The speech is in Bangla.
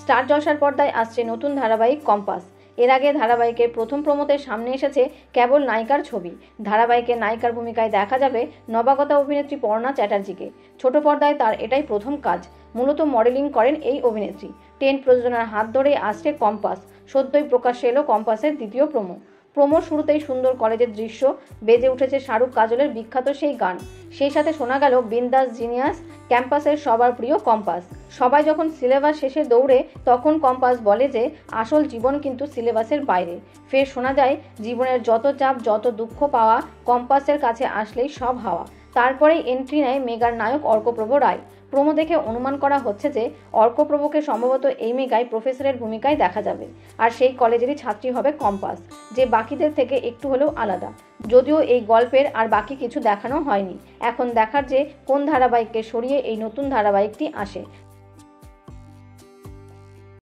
স্টার জলসার পর্দায় আসছে নতুন ধারাবাহিক কম্পাস। এর আগে ধারাবাহিকের প্রথম প্রোমোতে সামনে এসেছে কেবল নায়িকার ছবি। ধারাবাহিকের নায়িকার ভূমিকায় দেখা যাবে নবাগতা অভিনেত্রী পর্ণা চ্যাটার্জিকে। ছোট পর্দায় তার এটাই প্রথম কাজ। মূলত মডেলিং করেন এই অভিনেত্রী। টেন্ট প্রযোজনার হাত ধরেই আসছে কম্পাস। সদ্যই প্রকাশ্যে এলো কম্পাসের দ্বিতীয় প্রোমোর শুরুতেই সুন্দর কলেজের দৃশ্য, বেজে উঠেছে শাহরুখ কাজলের বিখ্যাত সেই গান। সেই সাথে শোনা গেল বিন্দাস জিনিয়াস, ক্যাম্পাসের সবার প্রিয় কম্পাস। সবাই যখন সিলেবাস শেষে দৌড়ে, তখন কম্পাস বলে যে আসল জীবন কিন্তু সিলেবাসের বাইরে। ফের শোনা যায় জীবনের যত চাপ, যত দুঃখ পাওয়া কম্পাসের কাছে আসলেই সব হাওয়া। তারপরেই এন্ট্রি নেয় মেগার নায়ক অর্কপ্রভ রায়। প্রোমো দেখে অনুমান করা হচ্ছে যে অর্কপ্রভকে সম্ভবত এই মেগায় প্রফেসরের ভূমিকায় দেখা যাবে। আর সেই কলেজেরই ছাত্রী হবে কম্পাস, যে বাকিদের থেকে একটু হলেও আলাদা। যদিও এই গল্পের আর বাকি কিছু দেখানো হয়নি। এখন দেখার যে কোন ধারাবাহিককে সরিয়ে এই নতুন ধারাবাহিকটি আসে।